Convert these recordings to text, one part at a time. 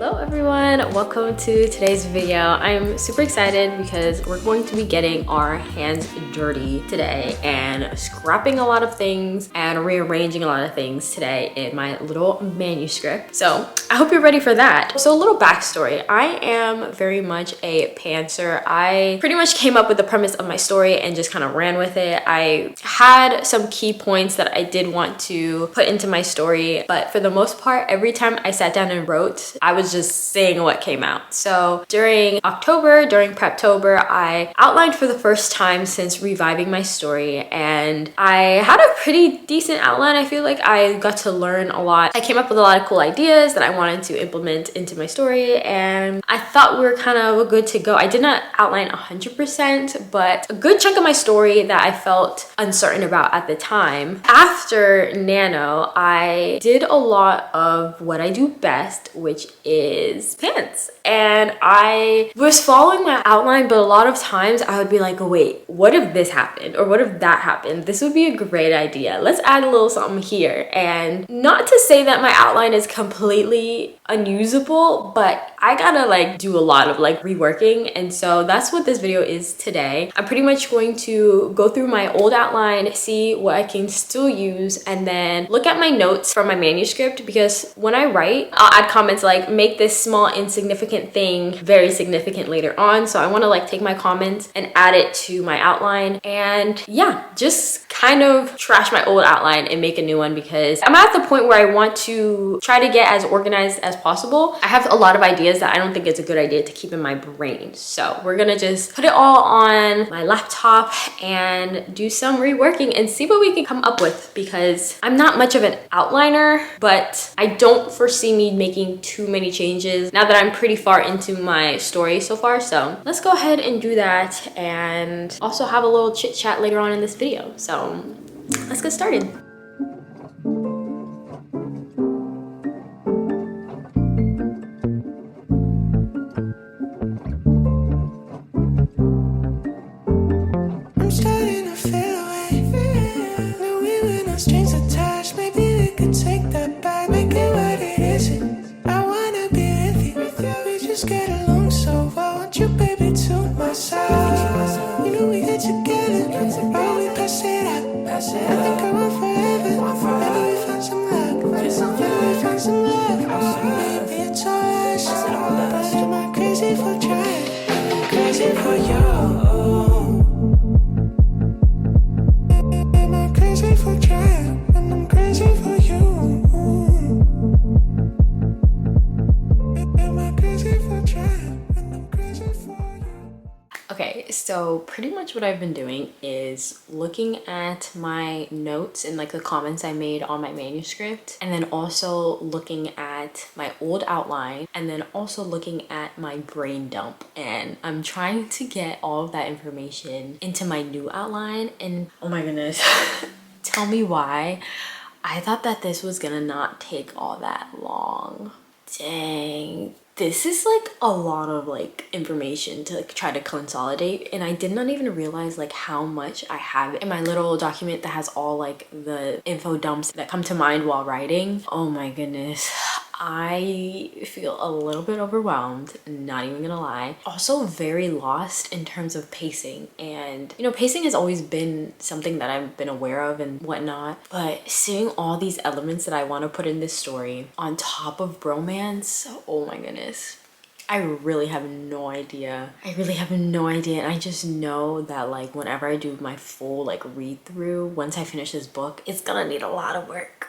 Hello everyone, welcome to today's video. I'm super excited because we're going to be getting our hands dirty today and scrapping a lot of things and rearranging a lot of things today in my little manuscript. So I hope you're ready for that. So a little backstory. I am very much a pantser. I pretty much came up with the premise of my story and just kind of ran with it. I had some key points that I did want to put into my story, but for the most part, every time I sat down and wrote, I was just saying what came out. So during October, during Preptober, I outlined for the first time since reviving my story, and I had a pretty decent outline. I feel like I got to learn a lot. I came up with a lot of cool ideas that I wanted to implement into my story, and I thought we were kind of good to go. I did not outline 100%, but a good chunk of my story that I felt uncertain about at the time. After Nano, I did a lot of what I do best, which is pants. And I was following my outline, but a lot of times I would be like, oh, wait, what if this happened? Or what if that happened? This would be a great idea. Let's add a little something here. And not to say that my outline is completely unusable, but I gotta like do a lot of like reworking. And so that's what this video is today. I'm pretty much going to go through my old outline, see what I can still use, and then look at my notes from my manuscript, because when I write, I'll add comments like, make this small insignificant thing very significant later on. So I want to like take my comments and add it to my outline, and yeah, just kind of trash my old outline and make a new one, because I'm at the point where I want to try to get as organized as possible. I have a lot of ideas that I don't think it's a good idea to keep in my brain. So we're gonna just put it all on my laptop and do some reworking and see what we can come up with, because I'm not much of an outliner, but I don't foresee me making too many changes now that I'm pretty far into my story so far. So let's go ahead and do that, and also have a little chit chat later on in this video. So let's get started. I'm starting to feel away. No, we were not strings attached. Maybe we could take that back, make it what it isn't. I wanna be with you. We just get along so well. Want you, baby, to my side. You know we get together. Oh, we pass it up. I think I want forever. Maybe we found some luck. Maybe we found some love. Maybe it's all us. But am I crazy for trying? I'm crazy for you. Am I crazy for trying? And I'm crazy for you. Am I crazy for trying? And I'm crazy for you. Okay, so pretty much what I've been doing is looking at my notes and like the comments I made on my manuscript, and then also looking at my old outline, and then also looking at my brain dump. And I'm trying to get all of that information into my new outline, and oh my goodness, tell me why I thought that this was gonna not take all that long. Dang. This is like a lot of like information to like try to consolidate, and I did not even realize like how much I have in my little document that has all like the info dumps that come to mind while writing. Oh my goodness. I feel a little bit overwhelmed, not even gonna lie. Also very lost in terms of pacing, and you know, pacing has always been something that I've been aware of and whatnot, but seeing all these elements that I want to put in this story on top of bromance, oh my goodness, I really have no idea. I really have no idea. And I just know that like whenever I do my full like read through, once I finish this book, it's gonna need a lot of work.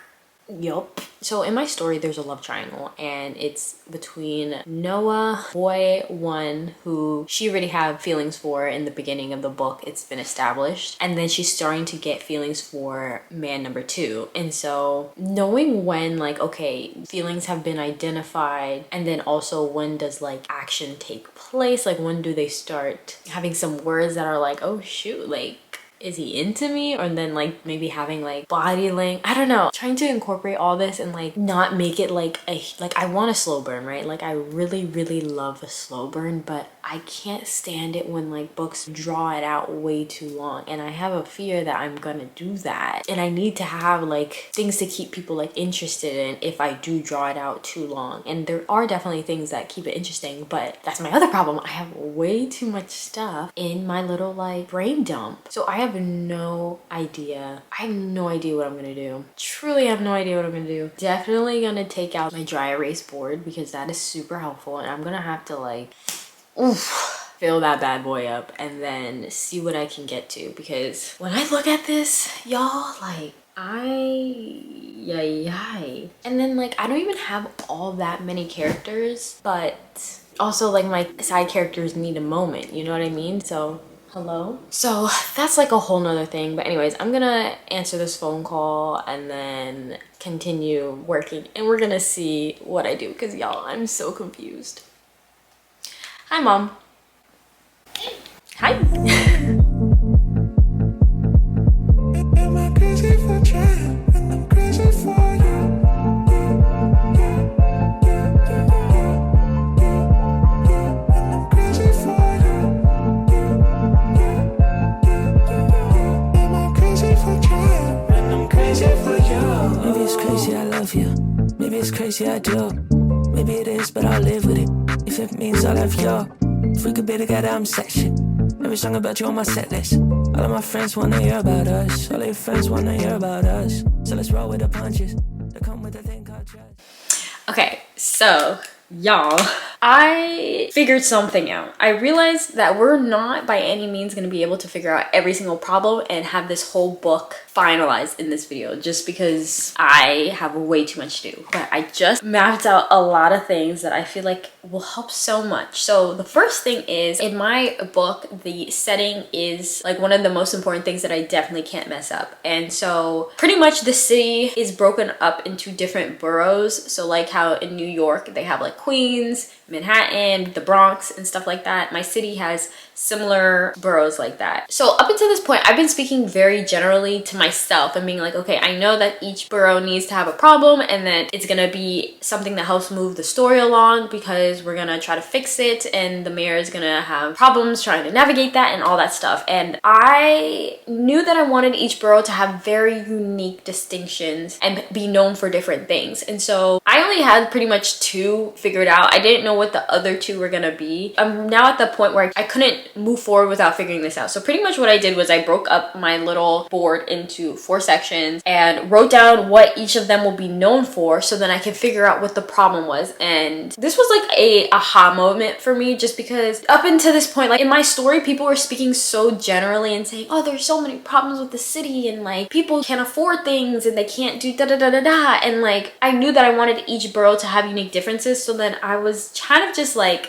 Yup. So in my story, there's a love triangle, and it's between Noah, boy one, who she already have feelings for in the beginning of the book. It's been established. And then she's starting to get feelings for man number two. And so knowing when like, okay, feelings have been identified, and then also when does like action take place? Like when do they start having some words that are like, oh shoot, like is he into me? Or then like maybe having like body length, I don't know, trying to incorporate all this and like not make it like I want a slow burn, right? Like I really love a slow burn, but I can't stand it when like books draw it out way too long, and I have a fear that I'm gonna do that, and I need to have like things to keep people like interested in if I do draw it out too long. And there are definitely things that keep it interesting, but that's my other problem. I have way too much stuff in my little like brain dump, so I have no idea. I have no idea what I'm gonna do. Truly have no idea what I'm gonna do. Definitely gonna take out my dry erase board because that is super helpful, and I'm gonna have to like fill that bad boy up and then see what I can get to, because when I look at this, y'all, like yay. And then like I don't even have all that many characters, but also like my side characters need a moment, you know what I mean? So hello. So that's like a whole nother thing. But anyways, I'm gonna answer this phone call and then continue working, and we're gonna see what I do, because y'all, I'm so confused. Hi, Mom. Hi. Am I crazy for trying when I'm crazy for you? When I'm crazy for you. Am I crazy for trying when I'm crazy for you? Maybe it's crazy I love you. Maybe it's crazy I do. Maybe it is, but I'll live with it. If it means I'll have you. If we could be together, I'm set shit. Every song about you on my set list. All of my friends wanna hear about us. All of your friends wanna hear about us. So let's roll with the punches that come with the thing called trust. Okay, so y'all, I figured something out. I realized that we're not by any means going to be able to figure out every single problem and have this whole book finalized in this video, just because I have way too much to do. But I just mapped out a lot of things that I feel like will help so much. So the first thing is, in my book, the setting is like one of the most important things that I definitely can't mess up. And so pretty much the city is broken up into different boroughs. So like how in New York they have like Queens, Manhattan, the Bronx, and stuff like that. My city has similar boroughs like that. So up until this point, I've been speaking very generally to myself and being like, okay, I know that each borough needs to have a problem, and that it's gonna be something that helps move the story along, because we're gonna try to fix it, and the mayor is gonna have problems trying to navigate that and all that stuff. And I knew that I wanted each borough to have very unique distinctions and be known for different things. And so I only had pretty much two figured out. I didn't know what the other two were gonna be. I'm now at the point where I couldn't move forward without figuring this out. So pretty much what I did was I broke up my little board into 4 sections and wrote down what each of them will be known for, so then I can figure out what the problem was. And this was like a aha moment for me, just because up until this point, like in my story, people were speaking so generally and saying, oh, there's so many problems with the city, and like people can't afford things and they can't do da da da da da. And like I knew that I wanted each borough to have unique differences, so then I was kind of just like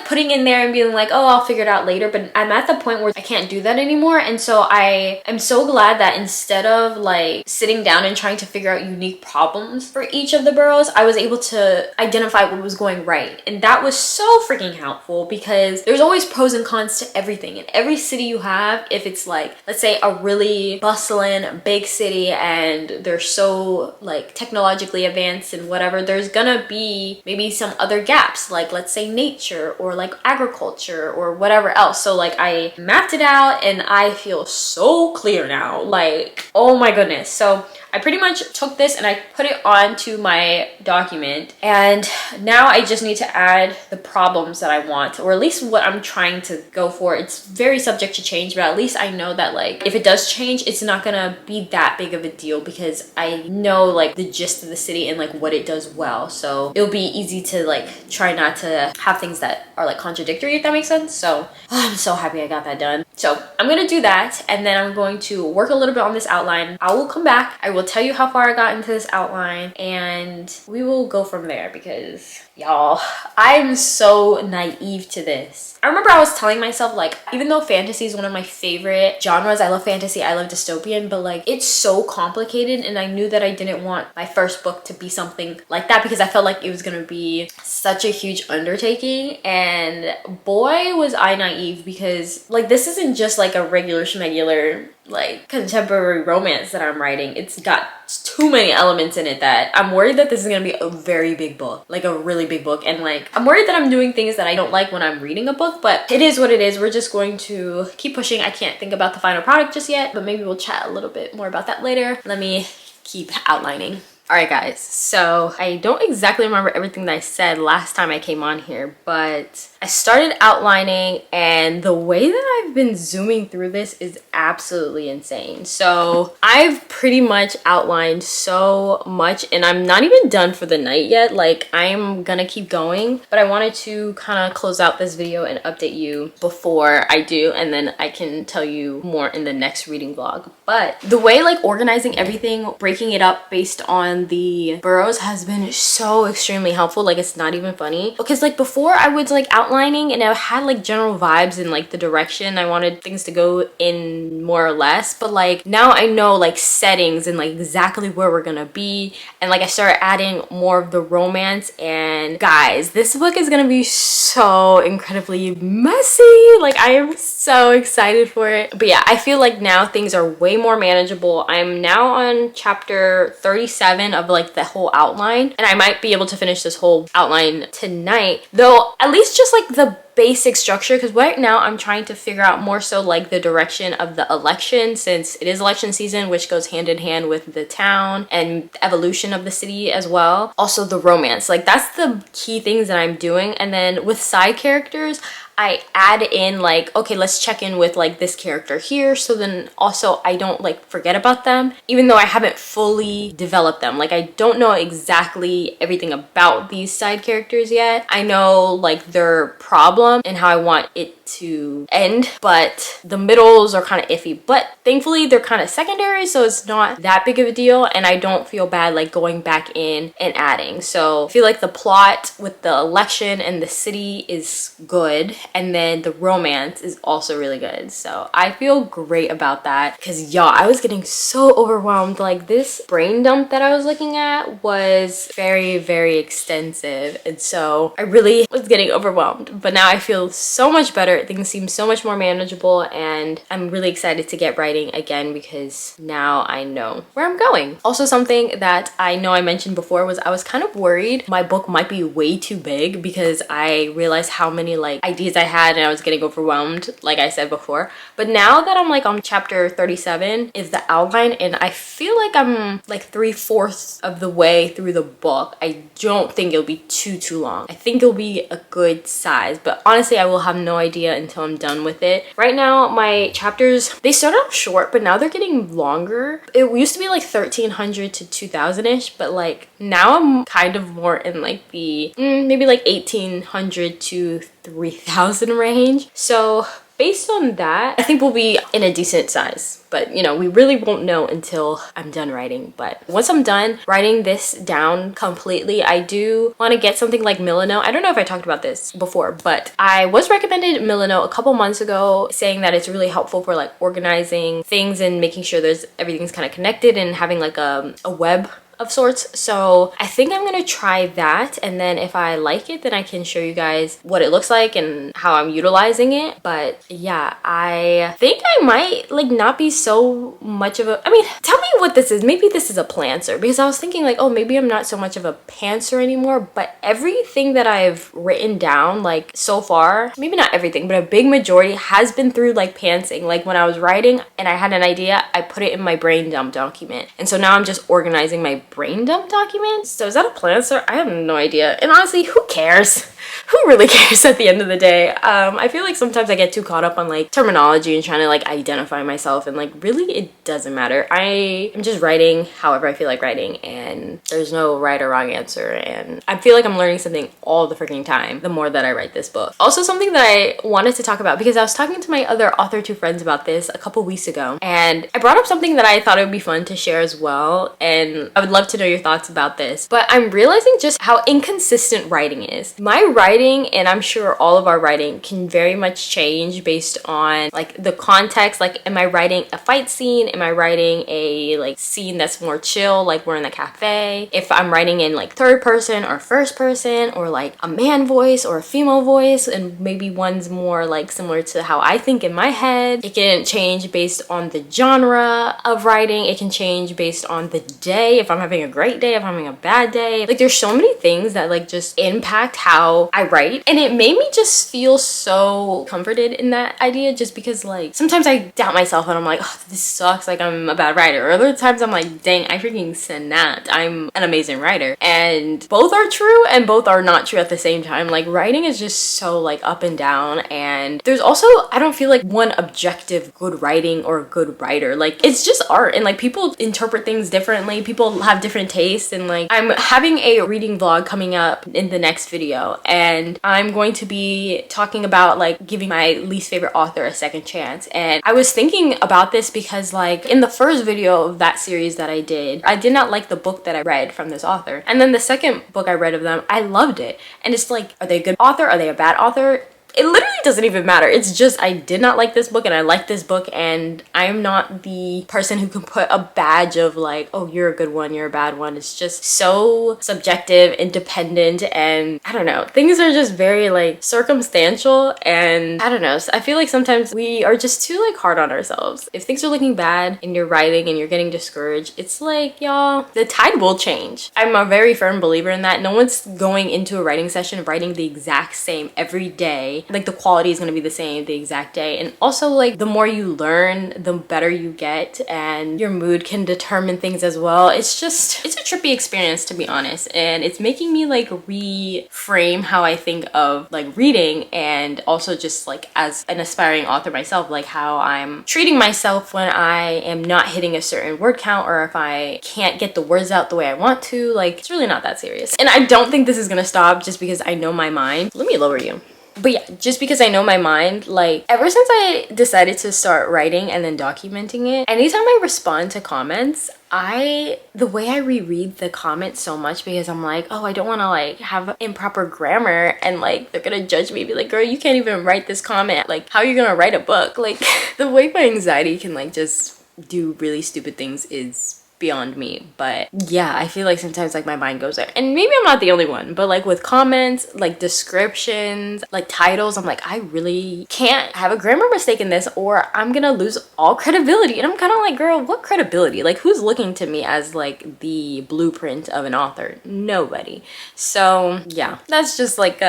putting in there and being like, oh, I'll figure it out later. But I'm at the point where I can't do that anymore. And so I am so glad that instead of like sitting down and trying to figure out unique problems for each of the boroughs, I was able to identify what was going right. And that was so freaking helpful, because there's always pros and cons to everything. In every city you have, if it's like, let's say a really bustling big city and they're so like technologically advanced and whatever, there's gonna be maybe some other gaps, like let's say nature or like agriculture or whatever else. So like I mapped it out and I feel so clear now, like oh my goodness. So I pretty much took this and I put it onto my document, and now I just need to add the problems that I want, or at least what I'm trying to go for. It's very subject to change, but at least I know that like if it does change, it's not gonna be that big of a deal, because I know like the gist of the city and like what it does well. So it'll be easy to like try not to have things that are like contradictory, if that makes sense. So I'm so happy I got that done. So I'm gonna do that, and then I'm going to work a little bit on this outline. I will come back, I will tell you how far I got into this outline, and we will go from there, because y'all, I'm so naive to this. I remember I was telling myself, like, even though fantasy is one of my favorite genres, I love fantasy, I love dystopian, but like it's so complicated, and I knew that I didn't want my first book to be something like that, because I felt like it was gonna be such a huge undertaking. And boy was I naive, because like this isn't just like a regular schmegular like contemporary romance that I'm writing. It's got too many elements in it that I'm worried that this is gonna be a very big book, like a really big book. And like, I'm worried that I'm doing things that I don't like when I'm reading a book, but it is what it is. We're just going to keep pushing. I can't think about the final product just yet, but maybe we'll chat a little bit more about that later. Let me keep outlining. All right, guys, so I don't exactly remember everything that I said last time I came on here, but I started outlining, and the way that I've been zooming through this is absolutely insane. So I've pretty much outlined so much, and I'm not even done for the night yet. Like, I'm gonna keep going, but I wanted to kind of close out this video and update you before I do, and then I can tell you more in the next reading vlog. But the way like organizing everything, breaking it up based on the boroughs has been so extremely helpful. Like, it's not even funny, because like before I was like outlining and I had like general vibes in like the direction I wanted things to go in, more or less, but like now I know like settings and like exactly where we're gonna be, and like I started adding more of the romance. And guys, this book is gonna be so incredibly messy. Like, I am so excited for it. But yeah, I feel like now things are way more manageable. I'm now on chapter 37 of like the whole outline, and I might be able to finish this whole outline tonight, though at least just like the basic structure, because right now I'm trying to figure out more so like the direction of the election, since it is election season, which goes hand in hand with the town and the evolution of the city as well. Also the romance, like that's the key things that I'm doing. And then with side characters, I add in like, okay, let's check in with like this character here, so then also I don't like forget about them, even though I haven't fully developed them. Like, I don't know exactly everything about these side characters yet. I know like their problem and how I want it to end, but the middles are kind of iffy. But thankfully they're kind of secondary, so it's not that big of a deal, and I don't feel bad like going back in and adding. So I feel like the plot with the election and the city is good, and then the romance is also really good. So I feel great about that, because y'all, I was getting so overwhelmed. Like, this brain dump that I was looking at was very, very extensive, and so I really was getting overwhelmed. But now I feel so much better. Things seem so much more manageable, and I'm really excited to get writing again, because now I know where I'm going. Also, something that I know I mentioned before was I was kind of worried my book might be way too big, because I realized how many like ideas I had and I was getting overwhelmed, like I said before. But now that I'm like on chapter 37 is the outline, and I feel like I'm like 3/4 of the way through the book. I don't think it'll be too long. I think it'll be a good size, but honestly I will have no idea until I'm done with it. Right now my chapters, they started off short, but now they're getting longer. It used to be like 1,300 to 2,000-ish, but like now I'm kind of more in like the maybe like 1,800 to 3,000 range. So based on that, I think we'll be in a decent size, but you know, we really won't know until I'm done writing. But once I'm done writing this down completely, I do want to get something like Milano. I don't know if I talked about this before, but I was recommended Milano a couple months ago, saying that it's really helpful for like organizing things and making sure everything's kind of connected and having like a web of sorts. So I think I'm gonna try that, and then if I like it, then I can show you guys what it looks like and how I'm utilizing it. But yeah, I think I might like not be so much of a, I mean, tell me what this is. Maybe this is a plantser, because I was thinking like, oh, maybe I'm not so much of a pantser anymore. But everything that I've written down like so far, maybe not everything, but a big majority has been through like pantsing. Like when I was writing and I had an idea, I put it in my brain dump document, and so now I'm just organizing my brain dump documents. So is that a planter? I have no idea. And honestly, who cares? Who really cares at the end of the day? I feel like sometimes I get too caught up on like terminology and trying to like identify myself, and like really it doesn't matter. I am just writing however I feel like writing, and there's no right or wrong answer. And I feel like I'm learning something all the freaking time the more that I write this book. Also, something that I wanted to talk about, because I was talking to my other author2 friends about this a couple weeks ago, and I brought up something that I thought it would be fun to share as well, and I would love to know your thoughts about this. But I'm realizing just how inconsistent writing is. My writing writing, and I'm sure all of our writing can very much change based on like the context. Like, am I writing a fight scene? Am I writing a like scene that's more chill, like we're in the cafe? If I'm writing in like third person or first person, or like a man voice or a female voice, and maybe one's more like similar to how I think in my head. It can change based on the genre of writing. It can change based on the day, if I'm having a great day, if I'm having a bad day. Like, there's so many things that like just impact how I write, and it made me just feel so comforted in that idea, just because like sometimes I doubt myself and I'm like, oh, this sucks, like I'm a bad writer. Or other times I'm like, dang, I freaking snapped, I'm an amazing writer. And both are true and both are not true at the same time. Like, writing is just so like up and down, and there's also, I don't feel like one objective good writing or good writer. Like, it's just art, and like people interpret things differently, people have different tastes. And like, I'm having a reading vlog coming up in the next video, and I'm going to be talking about like giving my least favorite author a second chance. And I was thinking about this because like in the first video of that series that I did not like the book that I read from this author, and then the second book I read of them, I loved it. And it's like, are they a good author, are they a bad author? It literally doesn't even matter. It's just, I did not like this book and I like this book, and I'm not the person who can put a badge of like, oh, you're a good one, you're a bad one. It's just so subjective, independent, and I don't know. Things are just very like circumstantial, and I don't know. So I feel like sometimes we are just too like hard on ourselves. If things are looking bad in your writing and you're getting discouraged, it's like, y'all, the tide will change. I'm a very firm believer in that. No one's going into a writing session writing the exact same every day. Like, the quality is going to be the same the exact day. And also, like, the more you learn, the better you get, and your mood can determine things as well. It's just, it's a trippy experience, to be honest, and it's making me like reframe how I think of like reading, and also just like as an aspiring author myself, like how I'm treating myself when I am not hitting a certain word count, or if I can't get the words out the way I want to. Like, it's really not that serious. And I don't think this is gonna stop just because I know my mind. Let me lower you. But yeah, just because I know my mind, like ever since I decided to start writing and then documenting it, anytime I respond to comments, the way I reread the comments so much, because I'm like, oh, I don't want to like have improper grammar and like they're gonna judge me, be like, girl, you can't even write this comment, like how are you gonna write a book? Like, the way my anxiety can like just do really stupid things is beyond me. But yeah, I feel like sometimes like my mind goes there, and maybe I'm not the only one, but like with comments, like descriptions, like titles, I'm like, I really can't have a grammar mistake in this or I'm gonna lose all credibility. And I'm kind of like, girl, what credibility? Like, who's looking to me as like the blueprint of an author? Nobody. So yeah, that's just like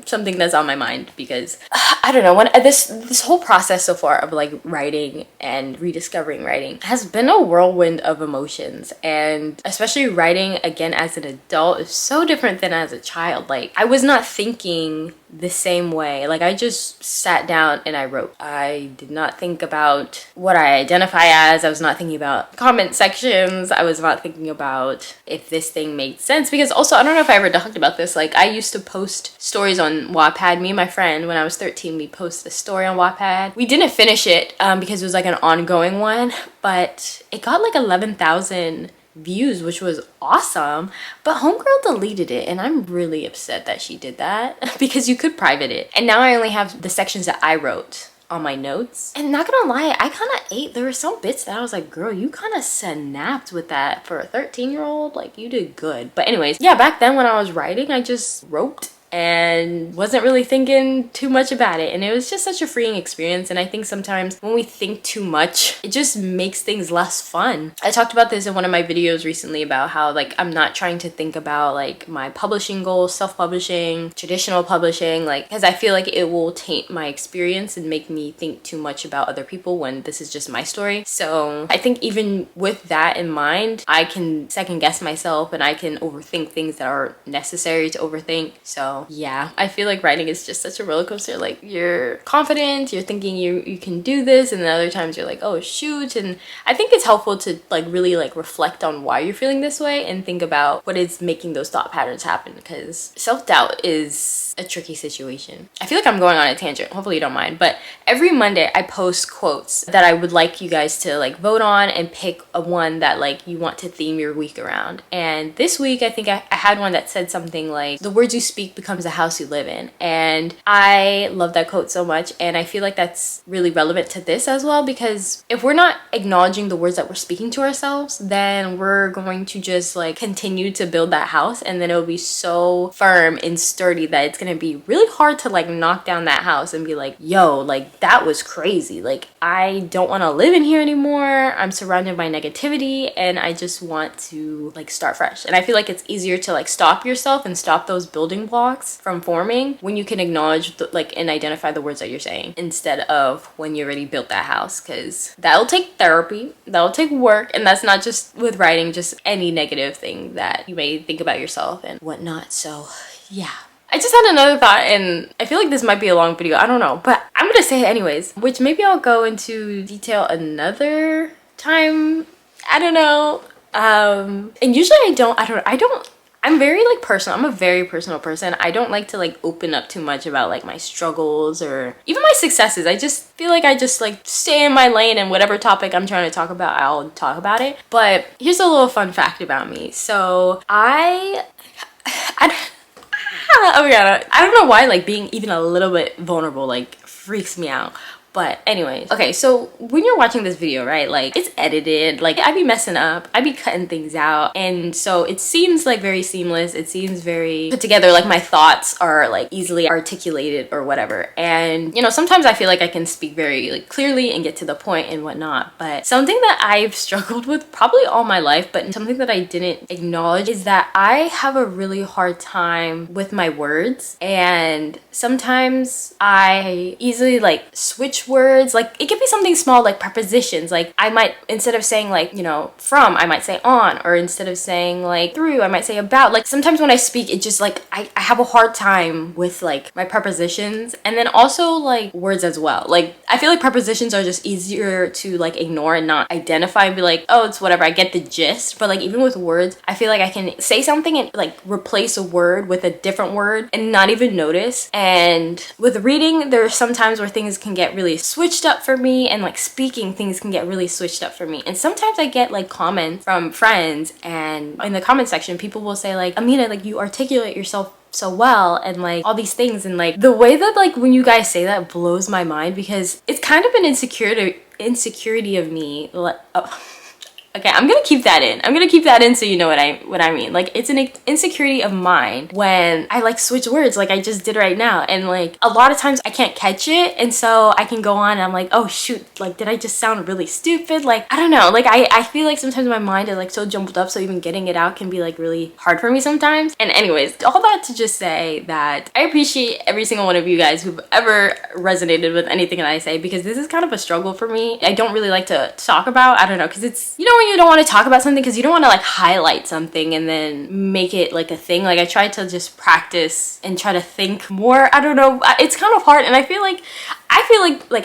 something that's on my mind, because I don't know, when this whole process so far of like writing and rediscovering writing has been a whirlwind of emotions. And especially writing again as an adult is so different than as a child. Like, I was not thinking the same way. Like, I just sat down and I wrote. I did not think about what I identify as. I was not thinking about comment sections. I was not thinking about if this thing made sense, because also, I don't know if I ever talked about this, like I used to post stories on Wattpad. Me and my friend, when I was 13, we posted a story on Wattpad. We didn't finish it because it was like an ongoing one, but it got like 11,000 views, which was awesome. But homegirl deleted it, and I'm really upset that she did that because you could private it. And now I only have the sections that I wrote on my notes. And not gonna lie, I kind of ate. There were some bits that I was like, girl, you kind of snapped with that for a 13-year-old. Like, you did good. But anyways, yeah, back then when I was writing, I just wrote and wasn't really thinking too much about it, and it was just such a freeing experience. And I think sometimes when we think too much, it just makes things less fun. I talked about this in one of my videos recently about how like I'm not trying to think about like my publishing goals, self-publishing, traditional publishing, like, because I feel like it will taint my experience and make me think too much about other people when this is just my story. So I think even with that in mind, I can second guess myself and I can overthink things that are necessary to overthink. So yeah, I feel like writing is just such a roller coaster. Like, you're confident, you're thinking you can do this, and then other times you're like, oh shoot. And I think it's helpful to like really like reflect on why you're feeling this way and think about what is making those thought patterns happen, because self-doubt is a tricky situation. I feel like I'm going on a tangent, hopefully you don't mind, but every Monday I post quotes that I would like you guys to like vote on and pick a one that like you want to theme your week around. And this week I think I had one that said something like, the words you speak become becomes the house you live in. And I love that quote so much, and I feel like that's really relevant to this as well, because if we're not acknowledging the words that we're speaking to ourselves, then we're going to just like continue to build that house, and then it'll be so firm and sturdy that it's gonna be really hard to like knock down that house and be like, yo, like that was crazy, like I don't want to live in here anymore, I'm surrounded by negativity, and I just want to like start fresh. And I feel like it's easier to like stop yourself and stop those building blocks from forming when you can acknowledge like and identify the words that you're saying, instead of when you already built that house, because that'll take therapy, that'll take work, and that's not just with writing, just any negative thing that you may think about yourself and whatnot. So yeah, I just had another thought, and I feel like this might be a long video, I don't know, but I'm gonna say it anyways, which maybe I'll go into detail another time, I don't know. And usually I'm very like personal. I'm a very personal person. I don't like to like open up too much about like my struggles or even my successes. I just feel like I just like stay in my lane, and whatever topic I'm trying to talk about, I'll talk about it. But here's a little fun fact about me. So oh my god, I don't know why like being even a little bit vulnerable like freaks me out. But anyways, okay, so when you're watching this video, right, like it's edited, like I be messing up, I be cutting things out, and so it seems like very seamless, it seems very put together, like my thoughts are like easily articulated or whatever. And you know, sometimes I feel like I can speak very like clearly and get to the point and whatnot, but something that I've struggled with probably all my life, but something that I didn't acknowledge, is that I have a really hard time with my words, and sometimes I easily like switch words. Like it could be something small like prepositions, like I might, instead of saying like, you know, from, I might say on, or instead of saying like through, I might say about. Like sometimes when I speak, it just like I have a hard time with like my prepositions, and then also like words as well. Like I feel like prepositions are just easier to like ignore and not identify and be like, oh, it's whatever, I get the gist. But like even with words, I feel like I can say something and like replace a word with a different word and not even notice. And with reading, there are some times where things can get really switched up for me, and like speaking, things can get really switched up for me. And sometimes I get like comments from friends, and in the comment section people will say like, Amina, like you articulate yourself so well, and like all these things. And like the way that like when you guys say that blows my mind, because it's kind of an insecurity of me. Okay, I'm gonna keep that in. I'm gonna keep that in so you know what I mean. Like it's an insecurity of mine when I like switch words like I just did right now, and like a lot of times I can't catch it, and so I can go on and I'm like, oh shoot, like did I just sound really stupid? Like I don't know, like I feel like sometimes my mind is like so jumbled up, so even getting it out can be like really hard for me sometimes. And anyways, all that to just say that I appreciate every single one of you guys who've ever resonated with anything that I say, because this is kind of a struggle for me. I don't really like to talk about, I don't know, because it's, you know, you don't want to talk about something because you don't want to like highlight something and then make it like a thing. Like I try to just practice and try to think more. I don't know, it's kind of hard, and I feel like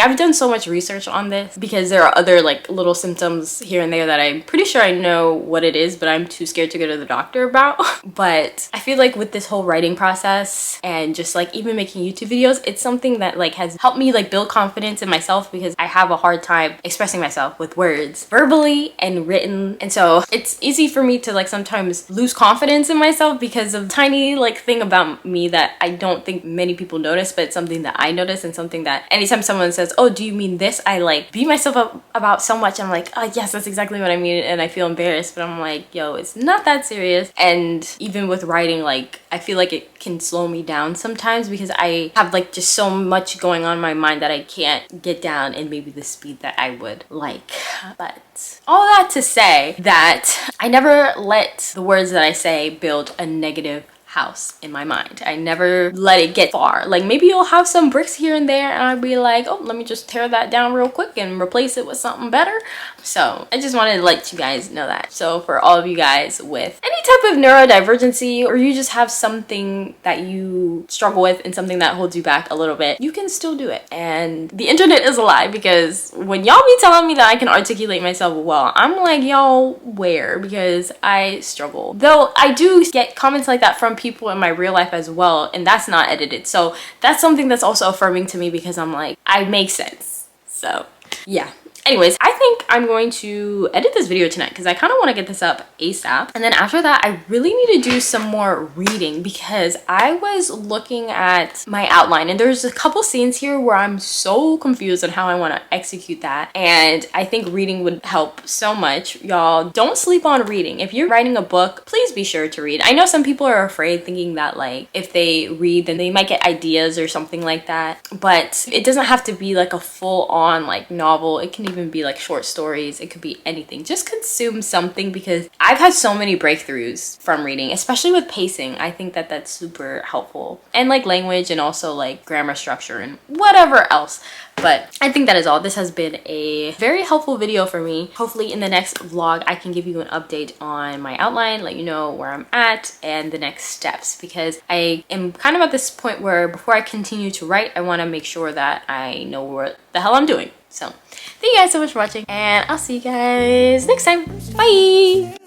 I've done so much research on this, because there are other like little symptoms here and there that I'm pretty sure I know what it is, but I'm too scared to go to the doctor about. But I feel like with this whole writing process and just like even making YouTube videos, it's something that like has helped me like build confidence in myself, because I have a hard time expressing myself with words verbally and written. And so it's easy for me to like sometimes lose confidence in myself because of a tiny like thing about me that I don't think many people notice, but it's something that I notice, and something that anytime someone says, oh, do you mean this, I like beat myself up about so much. I'm like, oh yes, that's exactly what I mean, and I feel embarrassed, but I'm like, yo, it's not that serious. And even with writing, like I feel like it can slow me down sometimes, because I have like just so much going on in my mind that I can't get down in maybe the speed that I would like. But all that to say that I never let the words that I say build a negative house in my mind. I never let it get far. Like maybe you'll have some bricks here and there, and I'll be like, oh, let me just tear that down real quick and replace it with something better. So I just wanted to let you guys know that. So for all of you guys with any type of neurodivergency, or you just have something that you struggle with and something that holds you back a little bit, you can still do it. And the internet is a lie, because when y'all be telling me that I can articulate myself well, I'm like, y'all, where? Because I struggle. Though I do get comments like that from people in my real life as well, and that's not edited. So that's something that's also affirming to me, because I'm like, I make sense. So yeah. Anyways, I think I'm going to edit this video tonight because I kind of want to get this up ASAP. And then after that, I really need to do some more reading because I was looking at my outline and there's a couple scenes here where I'm so confused on how I want to execute that. And I think reading would help so much. Y'all, don't sleep on reading. If you're writing a book, please be sure to read. I know some people are afraid, thinking that like if they read then they might get ideas or something like that, but it doesn't have to be like a full-on like novel. It can even be like short stories. It could be anything. Just consume something, because I've had so many breakthroughs from reading, especially with pacing. I think that that's super helpful, and like language and also like grammar structure and whatever else. But I think that is all. This has been a very helpful video for me. Hopefully in the next vlog I can give you an update on my outline, let you know where I'm at and the next steps, because I am kind of at this point where before I continue to write, I want to make sure that I know what the hell I'm doing. So thank you guys so much for watching, and I'll see you guys next time. Bye.